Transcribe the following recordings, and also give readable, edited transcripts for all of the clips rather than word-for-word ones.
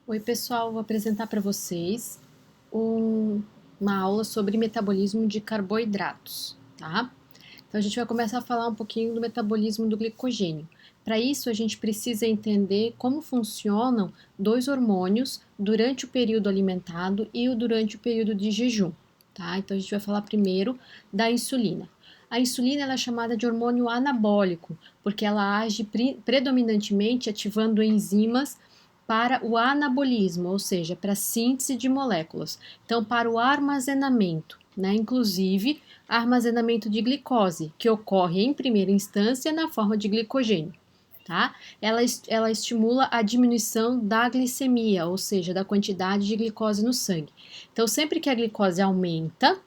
Oi, pessoal, vou apresentar para vocês uma aula sobre metabolismo de carboidratos, tá? Então, a gente vai começar a falar um pouquinho do metabolismo do glicogênio. Para isso, a gente precisa entender como funcionam dois hormônios durante o período alimentado e durante o período de jejum, tá? Então, a gente vai falar primeiro da insulina. A insulina ela é chamada de hormônio anabólico, porque ela age predominantemente ativando enzimas para o anabolismo, ou seja, para a síntese de moléculas. Então, para o armazenamento, né? Inclusive, armazenamento de glicose, que ocorre em primeira instância na forma de glicogênio. Tá? Ela estimula a diminuição da glicemia, ou seja, da quantidade de glicose no sangue. Então, sempre que a glicose aumenta,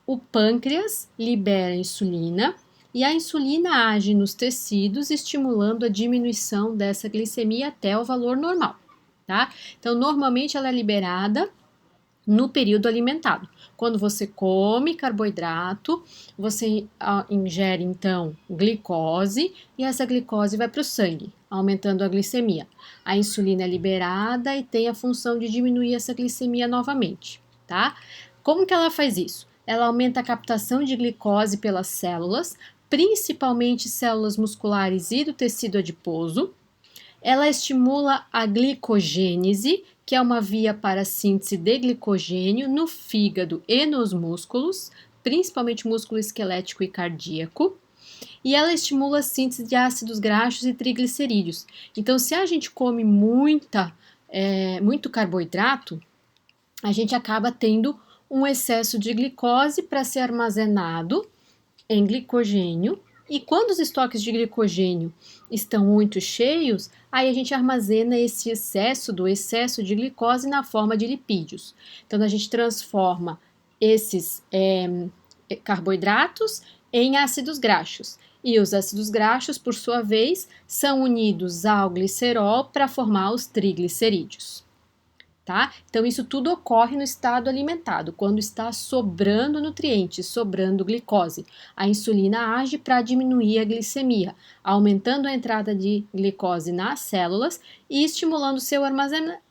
o pâncreas libera insulina e a insulina age nos tecidos, estimulando a diminuição dessa glicemia até o valor normal, tá? Então, normalmente ela é liberada no período alimentado. Quando você come carboidrato, você ingere então glicose e essa glicose vai para o sangue, aumentando a glicemia. A insulina é liberada e tem a função de diminuir essa glicemia novamente, tá? Como que ela faz isso? Ela aumenta a captação de glicose pelas células, principalmente células musculares e do tecido adiposo. Ela estimula a glicogênese, que é uma via para a síntese de glicogênio no fígado e nos músculos, principalmente músculo esquelético e cardíaco. E ela estimula a síntese de ácidos graxos e triglicerídeos. Então, se a gente come muito carboidrato, a gente acaba tendo um excesso de glicose para ser armazenado em glicogênio, e quando os estoques de glicogênio estão muito cheios, aí a gente armazena esse excesso de glicose na forma de lipídios. Então a gente transforma esses carboidratos em ácidos graxos. E os ácidos graxos, por sua vez, são unidos ao glicerol para formar os triglicerídeos. Tá? Então, isso tudo ocorre no estado alimentado, quando está sobrando nutrientes, sobrando glicose. A insulina age para diminuir a glicemia, aumentando a entrada de glicose nas células e estimulando seu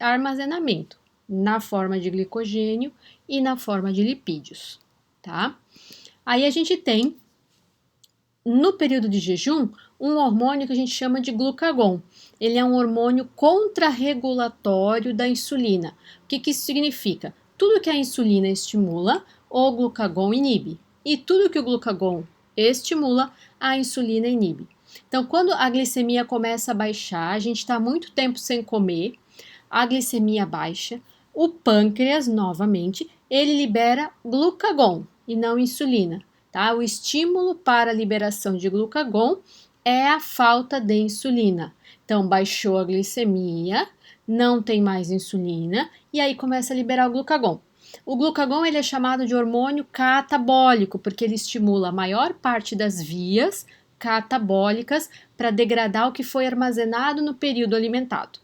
armazenamento na forma de glicogênio e na forma de lipídios. Tá? Aí a gente tem, no período de jejum, um hormônio que a gente chama de glucagon. Ele é um hormônio contrarregulatório da insulina. O que isso significa? Tudo que a insulina estimula, o glucagon inibe. E tudo que o glucagon estimula, a insulina inibe. Então, quando a glicemia começa a baixar, a gente está muito tempo sem comer, a glicemia baixa, o pâncreas, novamente, ele libera glucagon e não insulina. Tá? O estímulo para a liberação de glucagon é a falta de insulina. Então, baixou a glicemia, não tem mais insulina, e aí começa a liberar o glucagon. O glucagon ele é chamado de hormônio catabólico, porque ele estimula a maior parte das vias catabólicas para degradar o que foi armazenado no período alimentado.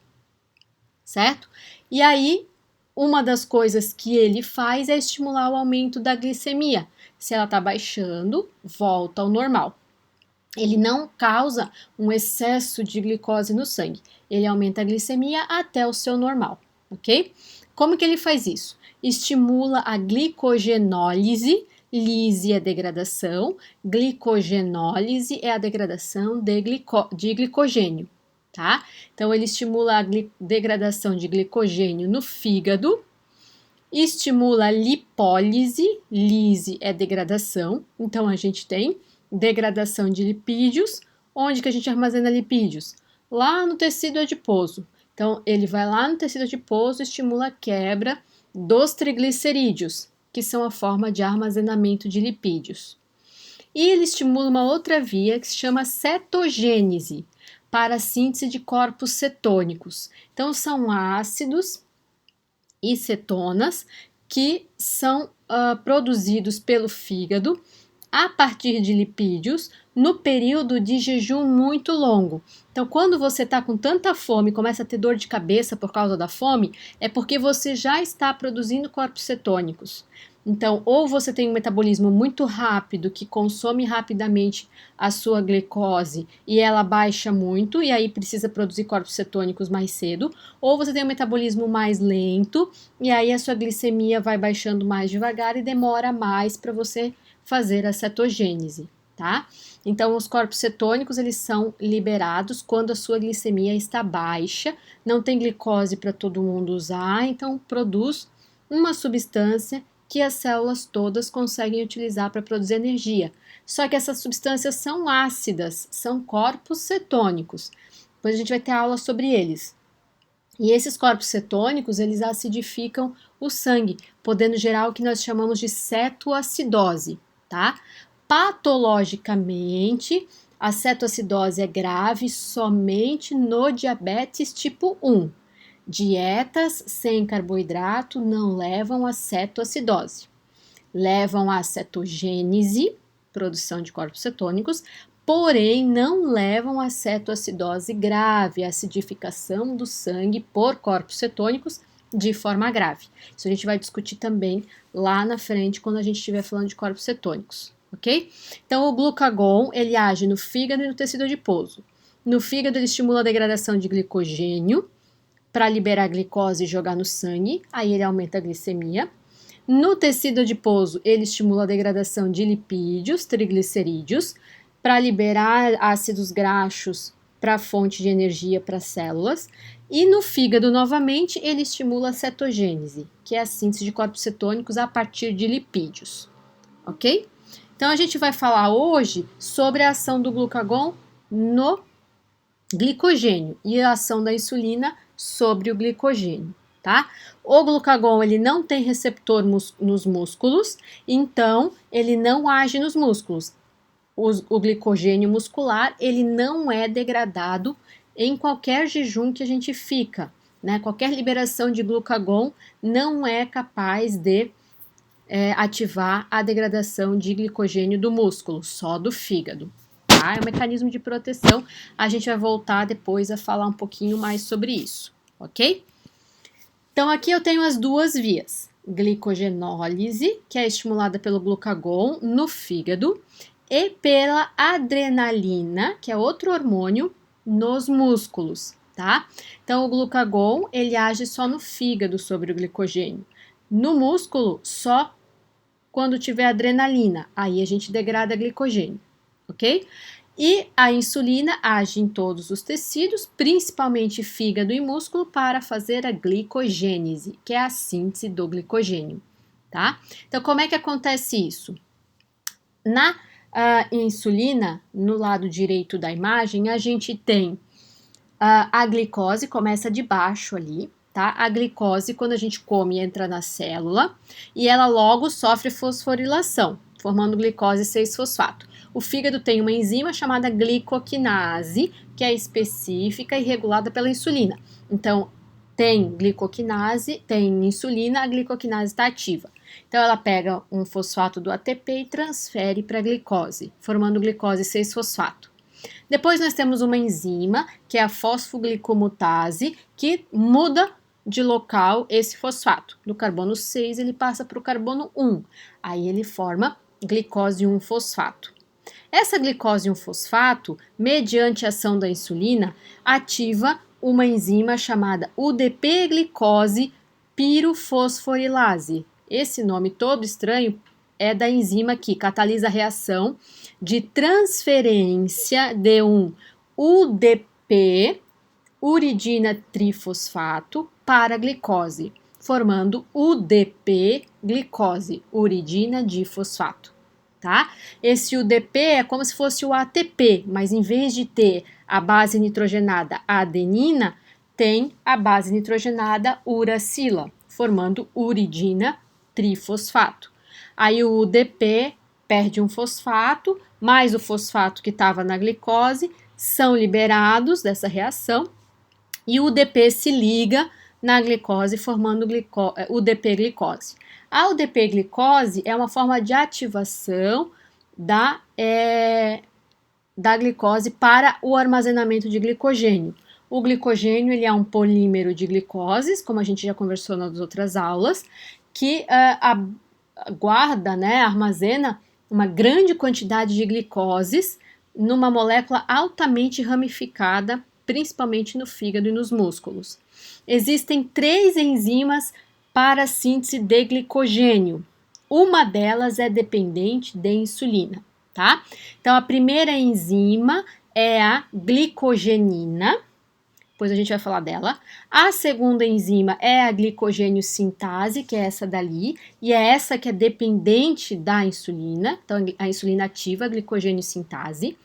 Certo? E aí, uma das coisas que ele faz é estimular o aumento da glicemia. Se ela está baixando, volta ao normal. Ele não causa um excesso de glicose no sangue. Ele aumenta a glicemia até o seu normal, ok? Como que ele faz isso? Estimula a glicogenólise, lise é degradação, glicogenólise é a degradação de glicogênio, tá? Então, ele estimula a degradação de glicogênio no fígado, estimula a lipólise, lise é degradação, então a gente tem degradação de lipídios. Onde que a gente armazena lipídios? Lá no tecido adiposo. Então, ele vai lá no tecido adiposo e estimula a quebra dos triglicerídeos, que são a forma de armazenamento de lipídios. E ele estimula uma outra via que se chama cetogênese, para a síntese de corpos cetônicos. Então, são ácidos e cetonas que são produzidos pelo fígado a partir de lipídios no período de jejum muito longo. Então, quando você está com tanta fome e começa a ter dor de cabeça por causa da fome, é porque você já está produzindo corpos cetônicos. Então, ou você tem um metabolismo muito rápido, que consome rapidamente a sua glicose e ela baixa muito, e aí precisa produzir corpos cetônicos mais cedo, ou você tem um metabolismo mais lento, e aí a sua glicemia vai baixando mais devagar e demora mais para você fazer a cetogênese, tá? Então, os corpos cetônicos, eles são liberados quando a sua glicemia está baixa, não tem glicose para todo mundo usar, então produz uma substância que as células todas conseguem utilizar para produzir energia. Só que essas substâncias são ácidas, são corpos cetônicos. Depois a gente vai ter aula sobre eles. E esses corpos cetônicos, eles acidificam o sangue, podendo gerar o que nós chamamos de cetoacidose, tá? Patologicamente, a cetoacidose é grave somente no diabetes tipo 1. Dietas sem carboidrato não levam à cetoacidose. Levam à cetogênese, produção de corpos cetônicos, porém não levam à cetoacidose grave, acidificação do sangue por corpos cetônicos de forma grave. Isso a gente vai discutir também lá na frente quando a gente estiver falando de corpos cetônicos, ok? Então o glucagon, ele age no fígado e no tecido adiposo. No fígado ele estimula a degradação de glicogênio, para liberar a glicose e jogar no sangue, aí ele aumenta a glicemia. No tecido adiposo, ele estimula a degradação de lipídios, triglicerídeos, para liberar ácidos graxos para fonte de energia para as células. E no fígado, novamente, ele estimula a cetogênese, que é a síntese de corpos cetônicos a partir de lipídios, ok? Então, a gente vai falar hoje sobre a ação do glucagon no glicogênio e a ação da insulina sobre o glicogênio, tá? O glucagon, ele não tem receptor nos músculos, então ele não age nos músculos. O glicogênio muscular, ele não é degradado em qualquer jejum que a gente fica, né? Qualquer liberação de glucagon não é capaz de ativar a degradação de glicogênio do músculo, só do fígado. Tá? É um mecanismo de proteção. A gente vai voltar depois a falar um pouquinho mais sobre isso, ok? Então, aqui eu tenho as duas vias. Glicogenólise, que é estimulada pelo glucagon no fígado, e pela adrenalina, que é outro hormônio, nos músculos, tá? Então, o glucagon, ele age só no fígado sobre o glicogênio. No músculo, só quando tiver adrenalina. Aí a gente degrada glicogênio, ok? E a insulina age em todos os tecidos, principalmente fígado e músculo, para fazer a glicogênese, que é a síntese do glicogênio, tá? Então, como é que acontece isso? Na insulina, no lado direito da imagem, a gente tem a glicose, começa de baixo ali, tá? A glicose, quando a gente come, entra na célula e ela logo sofre fosforilação, formando glicose 6-fosfato. O fígado tem uma enzima chamada glicoquinase, que é específica e regulada pela insulina. Então, tem glicoquinase, tem insulina, a glicoquinase está ativa. Então, ela pega um fosfato do ATP e transfere para a glicose, formando glicose 6-fosfato. Depois nós temos uma enzima, que é a fosfoglicomutase, que muda de local esse fosfato. Do carbono 6 ele passa para o carbono 1, aí ele forma glicose 1-fosfato. Essa glicose 1-fosfato, mediante a ação da insulina, ativa uma enzima chamada UDP-glicose pirofosforilase. Esse nome todo estranho é da enzima que catalisa a reação de transferência de um UDP, uridina trifosfato, para a glicose, formando UDP-glicose, uridina difosfato, tá? Esse UDP é como se fosse o ATP, mas em vez de ter a base nitrogenada adenina, tem a base nitrogenada uracila, formando uridina trifosfato. Aí o UDP perde um fosfato, mais o fosfato que estava na glicose, são liberados dessa reação e o UDP se liga na glicose, formando UDP-glicose. A UDP-glicose é uma forma de ativação da glicose para o armazenamento de glicogênio. O glicogênio ele é um polímero de glicoses, como a gente já conversou nas outras aulas, que guarda, né, armazena uma grande quantidade de glicoses numa molécula altamente ramificada, principalmente no fígado e nos músculos. Existem 3 enzimas para a síntese de glicogênio. Uma delas é dependente de insulina, tá? Então, a primeira enzima é a glicogenina, depois a gente vai falar dela. A segunda enzima é a glicogênio sintase, que é essa dali, e é essa que é dependente da insulina, então a insulina ativa a glicogênio sintase.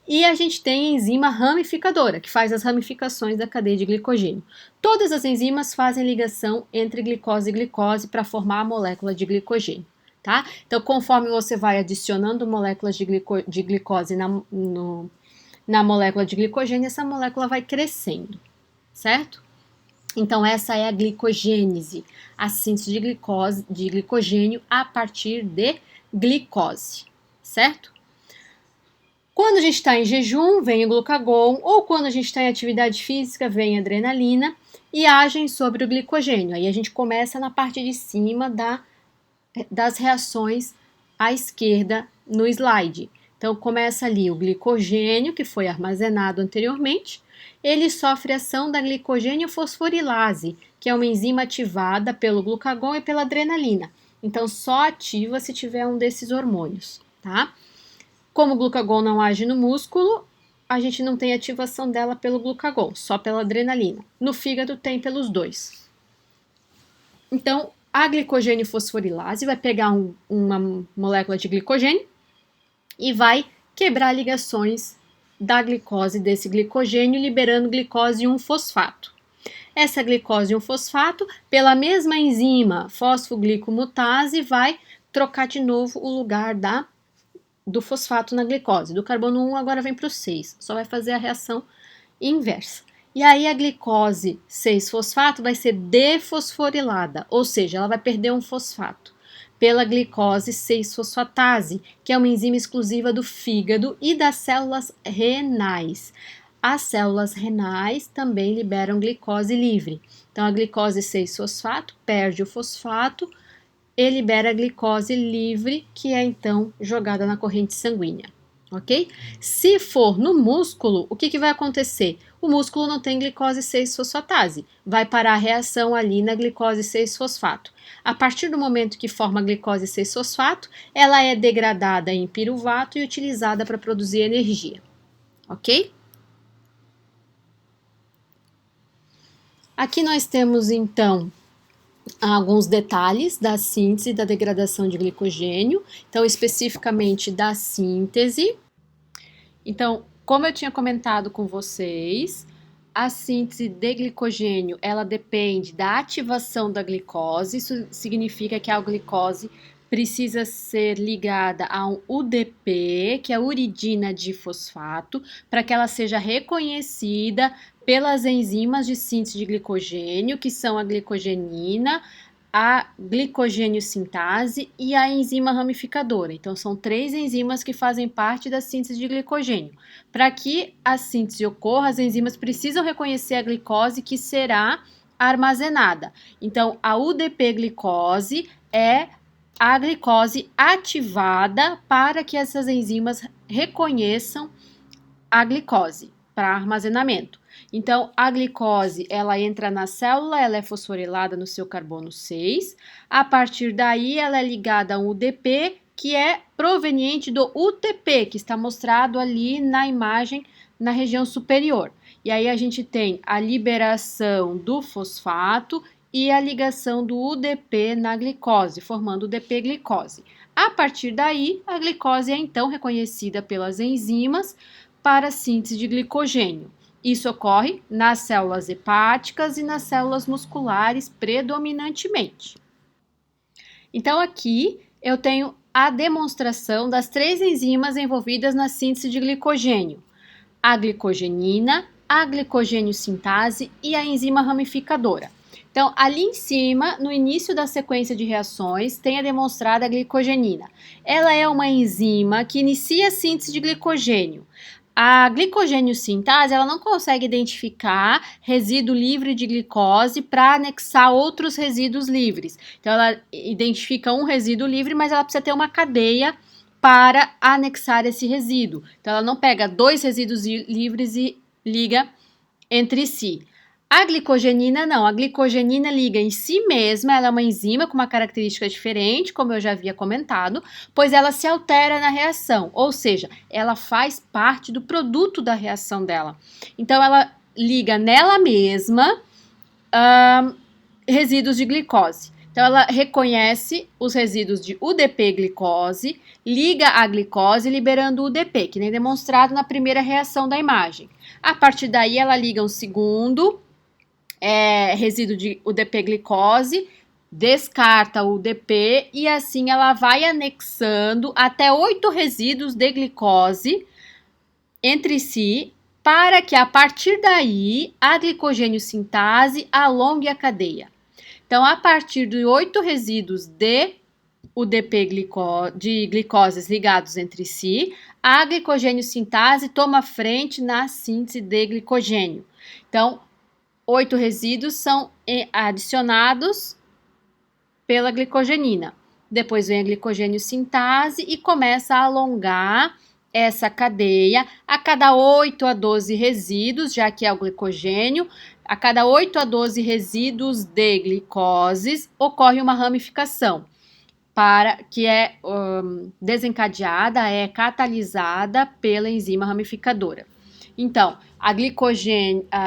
E a gente tem a enzima ramificadora, que faz as ramificações da cadeia de glicogênio. Todas as enzimas fazem ligação entre glicose e glicose para formar a molécula de glicogênio, tá? Então, conforme você vai adicionando moléculas de glicose na molécula de glicogênio, essa molécula vai crescendo, certo? Então, essa é a glicogênese, a síntese de glicogênio a partir de glicose, certo? Quando a gente está em jejum, vem o glucagon, ou quando a gente está em atividade física, vem a adrenalina e agem sobre o glicogênio. Aí a gente começa na parte de cima das reações à esquerda no slide. Então, começa ali o glicogênio, que foi armazenado anteriormente, ele sofre ação da glicogênio fosforilase, que é uma enzima ativada pelo glucagon e pela adrenalina. Então, só ativa se tiver um desses hormônios, tá? Como o glucagon não age no músculo, a gente não tem ativação dela pelo glucagon, só pela adrenalina. No fígado tem pelos dois. Então, a glicogênio fosforilase vai pegar uma molécula de glicogênio e vai quebrar ligações da glicose desse glicogênio, liberando glicose 1-fosfato. Essa glicose 1-fosfato, pela mesma enzima fosfoglicomutase, vai trocar de novo o lugar do fosfato na glicose. Do carbono 1 agora vem para o 6, só vai fazer a reação inversa. E aí a glicose 6-fosfato vai ser defosforilada, ou seja, ela vai perder um fosfato, pela glicose 6-fosfatase, que é uma enzima exclusiva do fígado e das células renais. As células renais também liberam glicose livre. Então, a glicose 6-fosfato perde o fosfato e libera a glicose livre, que é então jogada na corrente sanguínea, ok? Se for no músculo, o que vai acontecer? O músculo não tem glicose 6-fosfatase, vai parar a reação ali na glicose 6-fosfato. A partir do momento que forma a glicose 6-fosfato, ela é degradada em piruvato e utilizada para produzir energia, ok? Aqui nós temos então alguns detalhes da síntese e da degradação de glicogênio, então especificamente da síntese. Então, como eu tinha comentado com vocês, a síntese de glicogênio, ela depende da ativação da glicose, isso significa que a glicose precisa ser ligada a um UDP, que é uridina difosfato, para que ela seja reconhecida pelas enzimas de síntese de glicogênio, que são a glicogenina, a glicogênio sintase e a enzima ramificadora. Então, são 3 enzimas que fazem parte da síntese de glicogênio. Para que a síntese ocorra, as enzimas precisam reconhecer a glicose que será armazenada. Então, a UDP-glicose é a glicose ativada para que essas enzimas reconheçam a glicose para armazenamento. Então, a glicose, ela entra na célula, ela é fosforilada no seu carbono 6. A partir daí, ela é ligada a um UDP, que é proveniente do UTP, que está mostrado ali na imagem na região superior. E aí a gente tem a liberação do fosfato e a ligação do UDP na glicose, formando o UDP-glicose. A partir daí, a glicose é então reconhecida pelas enzimas para a síntese de glicogênio. Isso ocorre nas células hepáticas e nas células musculares predominantemente. Então, aqui eu tenho a demonstração das 3 enzimas envolvidas na síntese de glicogênio: a glicogenina, a glicogênio sintase e a enzima ramificadora. Então, ali em cima, no início da sequência de reações, tem a demonstrada a glicogenina. Ela é uma enzima que inicia a síntese de glicogênio. A glicogênio-sintase, ela não consegue identificar resíduo livre de glicose para anexar outros resíduos livres. Então, ela identifica um resíduo livre, mas ela precisa ter uma cadeia para anexar esse resíduo. Então, ela não pega dois resíduos livres e liga entre si. A glicogenina não, a glicogenina liga em si mesma, ela é uma enzima com uma característica diferente, como eu já havia comentado, pois ela se altera na reação, ou seja, ela faz parte do produto da reação dela. Então, ela liga nela mesma resíduos de glicose. Então, ela reconhece os resíduos de UDP-glicose, liga a glicose liberando o UDP, que nem demonstrado na primeira reação da imagem. A partir daí, ela liga um segundo resíduo de UDP-glicose, descarta o UDP e assim ela vai anexando até 8 resíduos de glicose entre si, para que a partir daí a glicogênio-sintase alongue a cadeia. Então, a partir de 8 resíduos de UDP de glicoses ligados entre si, a glicogênio-sintase toma frente na síntese de glicogênio. Então, 8 resíduos são adicionados pela glicogenina. Depois vem a glicogênio-sintase e começa a alongar essa cadeia a cada 8 a 12 resíduos, já que é o glicogênio, a cada 8 a 12 resíduos de glicoses ocorre uma ramificação, que é desencadeada, é catalisada pela enzima ramificadora. Então, a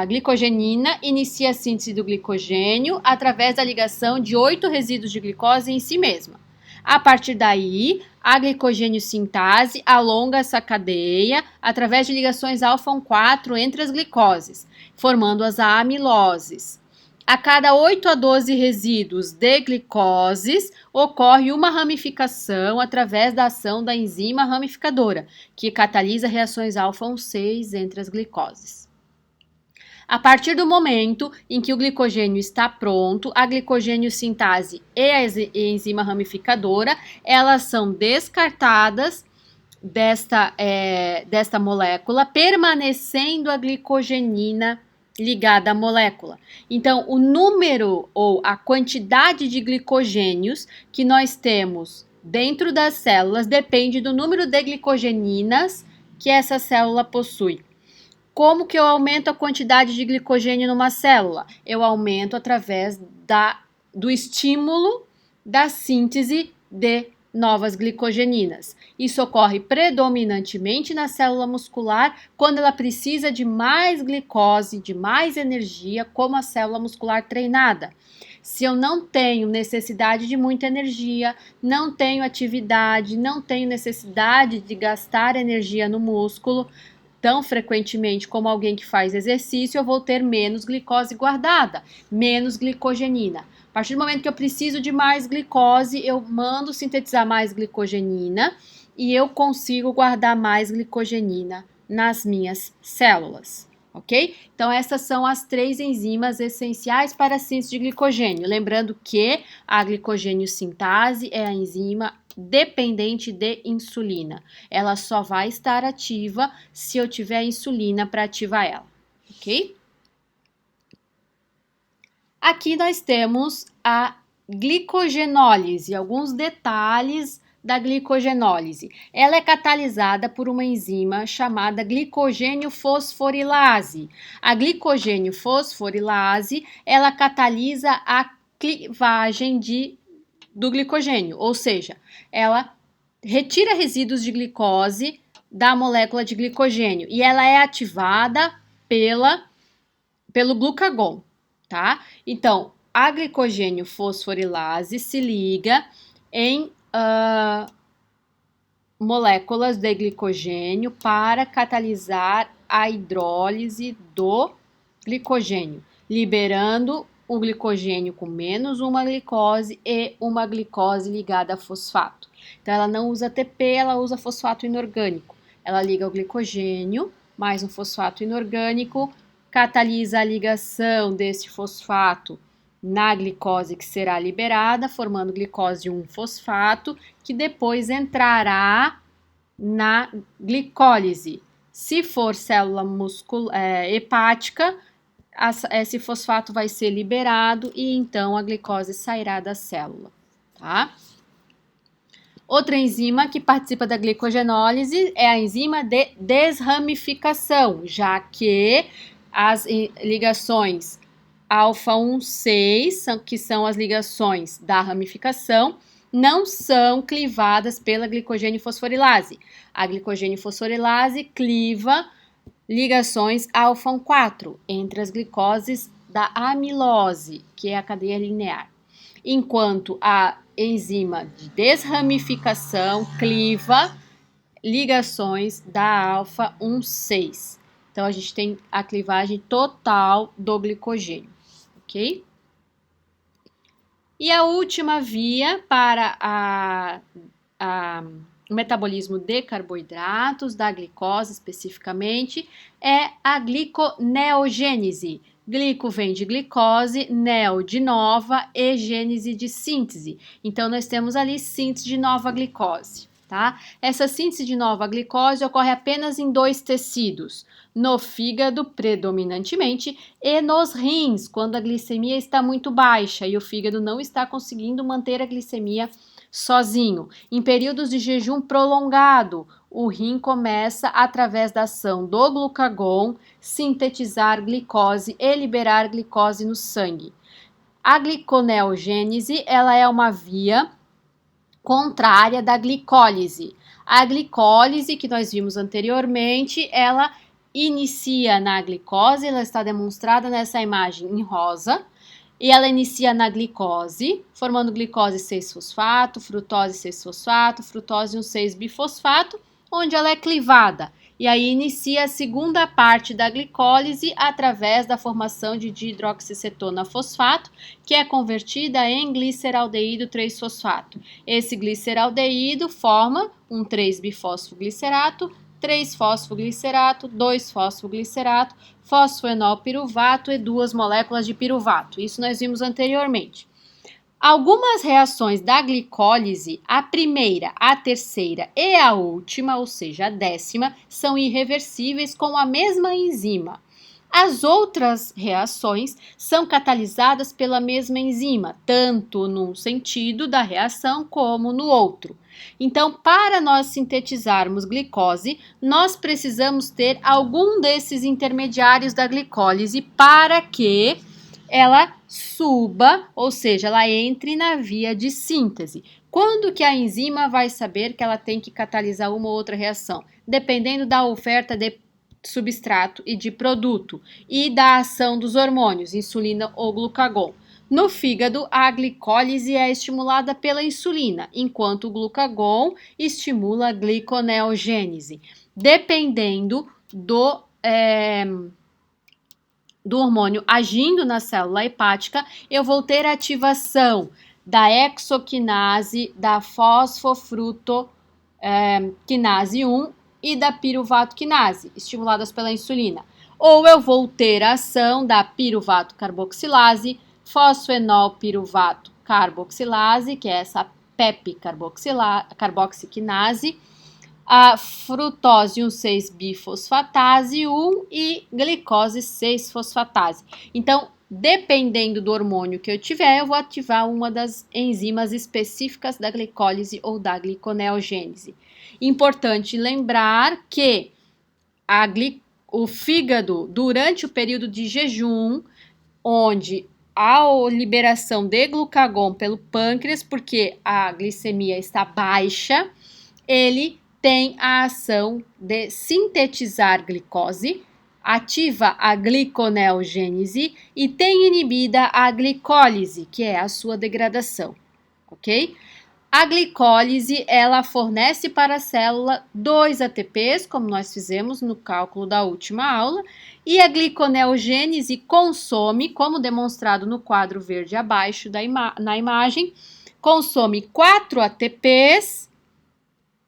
glicogenina inicia a síntese do glicogênio através da ligação de 8 resíduos de glicose em si mesma. A partir daí, a glicogênio-sintase alonga essa cadeia através de ligações alfa-1,4 entre as glicoses, formando as amiloses. A cada 8 a 12 resíduos de glicoses, ocorre uma ramificação através da ação da enzima ramificadora, que catalisa reações alfa-1,6 entre as glicoses. A partir do momento em que o glicogênio está pronto, a glicogênio-sintase e a enzima ramificadora, elas são descartadas desta molécula, permanecendo a glicogenina ligada à molécula. Então, o número ou a quantidade de glicogênios que nós temos dentro das células depende do número de glicogeninas que essa célula possui. Como que eu aumento a quantidade de glicogênio numa célula? Eu aumento através do estímulo da síntese de novas glicogeninas. Isso ocorre predominantemente na célula muscular, quando ela precisa de mais glicose, de mais energia, como a célula muscular treinada. Se eu não tenho necessidade de muita energia, não tenho atividade, não tenho necessidade de gastar energia no músculo tão frequentemente como alguém que faz exercício, eu vou ter menos glicose guardada, menos glicogenina. A partir do momento que eu preciso de mais glicose, eu mando sintetizar mais glicogenina e eu consigo guardar mais glicogenina nas minhas células, ok? Então, essas são as 3 enzimas essenciais para a síntese de glicogênio. Lembrando que a glicogênio-sintase é a enzima dependente de insulina. Ela só vai estar ativa se eu tiver insulina para ativar ela, ok? Aqui nós temos a glicogenólise, alguns detalhes da glicogenólise. Ela é catalisada por uma enzima chamada glicogênio fosforilase. A glicogênio fosforilase, ela catalisa a clivagem do glicogênio, ou seja, ela retira resíduos de glicose da molécula de glicogênio e ela é ativada pelo glucagon, tá? Então, a glicogênio fosforilase se liga em moléculas de glicogênio para catalisar a hidrólise do glicogênio, liberando o glicogênio com menos uma glicose e uma glicose ligada a fosfato. Então, ela não usa ATP, ela usa fosfato inorgânico. Ela liga o glicogênio mais um fosfato inorgânico, catalisa a ligação desse fosfato na glicose que será liberada, formando glicose 1-fosfato, que depois entrará na glicólise, Se for célula hepática, esse fosfato vai ser liberado e então a glicose sairá da célula, tá? Outra enzima que participa da glicogenólise é a enzima de desramificação, já que as ligações alfa 1,6, que são as ligações da ramificação, não são clivadas pela glicogênio fosforilase. A glicogênio fosforilase cliva ligações alfa 1,4 entre as glicoses da amilose, que é a cadeia linear, enquanto a enzima de desramificação cliva ligações da alfa 1,6. Então, a gente tem a clivagem total do glicogênio, ok? E a última via para o metabolismo de carboidratos, da glicose especificamente, é a gliconeogênese. Glico vem de glicose, neo de nova e gênese de síntese. Então, nós temos ali síntese de nova glicose, tá? Essa síntese de nova glicose ocorre apenas em 2 tecidos, no fígado predominantemente e nos rins, quando a glicemia está muito baixa e o fígado não está conseguindo manter a glicemia sozinho. Em períodos de jejum prolongado, o rim começa, através da ação do glucagon, sintetizar glicose e liberar glicose no sangue. A gliconeogênese, ela é uma via contrária da glicólise. A glicólise, que nós vimos anteriormente, ela inicia na glicose, ela está demonstrada nessa imagem em rosa, e ela inicia na glicose, formando glicose 6-fosfato, frutose 6-fosfato, frutose 1,6-bifosfato, onde ela é clivada. E aí inicia a segunda parte da glicólise através da formação de dihidroxicetona fosfato, que é convertida em gliceraldeído 3-fosfato. Esse gliceraldeído forma um 3-bifosfoglicerato, 3-fosfoglicerato, 2-fosfoglicerato, fosfoenol piruvato e 2 moléculas de piruvato. Isso nós vimos anteriormente. Algumas reações da glicólise, a primeira, a terceira e a última, ou seja, a 10ª, são irreversíveis com a mesma enzima. As outras reações são catalisadas pela mesma enzima, tanto num sentido da reação como no outro. Então, para nós sintetizarmos glicose, nós precisamos ter algum desses intermediários da glicólise para que ela suba, ou seja, ela entre na via de síntese. Quando que a enzima vai saber que ela tem que catalisar uma ou outra reação? Dependendo da oferta de substrato e de produto e da ação dos hormônios, insulina ou glucagon. No fígado, a glicólise é estimulada pela insulina, enquanto o glucagon estimula a gliconeogênese. Dependendo do hormônio agindo na célula hepática, eu vou ter ativação da hexoquinase, da fosfofrutoquinase 1 e da piruvato-quinase, estimuladas pela insulina. Ou eu vou ter a ação da piruvato-carboxilase, fosfoenol piruvato carboxilase, que é essa PEP-carboxiquinase, a frutose 1,6-bifosfatase 1 e glicose 6-fosfatase. Então, dependendo do hormônio que eu tiver, eu vou ativar uma das enzimas específicas da glicólise ou da gliconeogênese. Importante lembrar que o fígado, durante o período de jejum, onde há a liberação de glucagon pelo pâncreas, porque a glicemia está baixa, ele tem a ação de sintetizar glicose, ativa a gliconeogênese e tem inibida a glicólise, que é a sua degradação, ok? A glicólise, ela fornece para a célula 2 ATPs, como nós fizemos no cálculo da última aula, e a gliconeogênese consome, como demonstrado no quadro verde abaixo na imagem, consome 4 ATPs,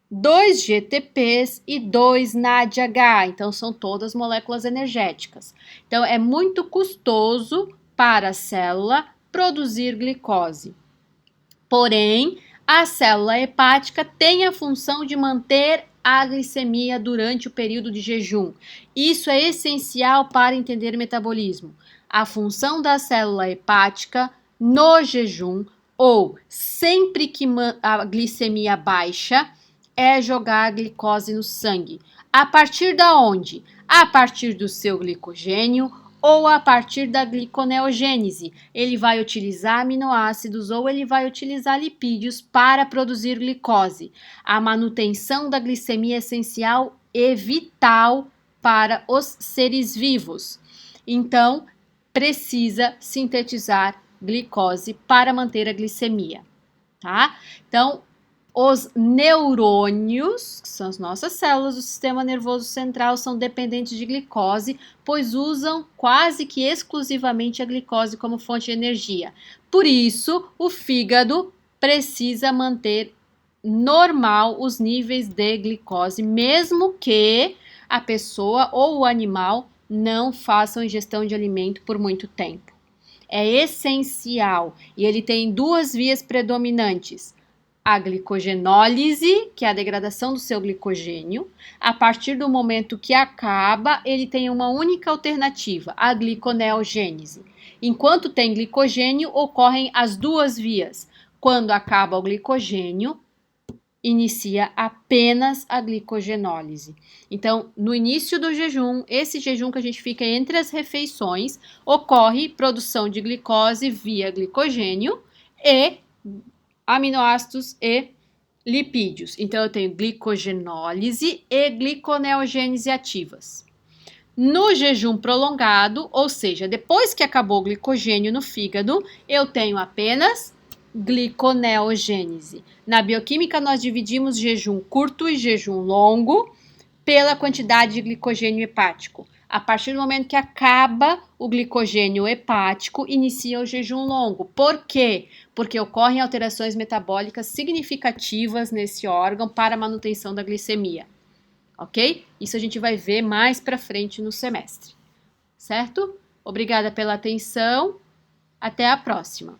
2 GTPs e 2 NADH, então são todas moléculas energéticas. Então, é muito custoso para a célula produzir glicose. Porém, a célula hepática tem a função de manter a glicemia durante o período de jejum. Isso é essencial para entender o metabolismo. A função da célula hepática no jejum ou sempre que a glicemia baixa é jogar a glicose no sangue. A partir da onde? A partir do seu glicogênio ou a partir da gliconeogênese. Ele vai utilizar aminoácidos ou ele vai utilizar lipídios para produzir glicose. A manutenção da glicemia é essencial e vital para os seres vivos. Então, precisa sintetizar glicose para manter a glicemia, tá? Então, os neurônios, que são as nossas células do sistema nervoso central, são dependentes de glicose, pois usam quase que exclusivamente a glicose como fonte de energia. Por isso, o fígado precisa manter normal os níveis de glicose, mesmo que a pessoa ou o animal não façam ingestão de alimento por muito tempo. É essencial e ele tem duas vias predominantes. A glicogenólise, que é a degradação do seu glicogênio. A partir do momento que acaba, ele tem uma única alternativa, a gliconeogênese. Enquanto tem glicogênio, ocorrem as duas vias. Quando acaba o glicogênio, inicia apenas a glicogenólise. Então, no início do jejum, esse jejum que a gente fica entre as refeições, ocorre produção de glicose via glicogênio e aminoácidos e lipídios. Então, eu tenho glicogenólise e gliconeogênese ativas. No jejum prolongado, ou seja, depois que acabou o glicogênio no fígado, eu tenho apenas gliconeogênese. Na bioquímica, nós dividimos jejum curto e jejum longo pela quantidade de glicogênio hepático. A partir do momento que acaba o glicogênio hepático, inicia o jejum longo. Por quê? Porque ocorrem alterações metabólicas significativas nesse órgão para a manutenção da glicemia. Ok? Isso a gente vai ver mais para frente no semestre. Certo? Obrigada pela atenção. Até a próxima.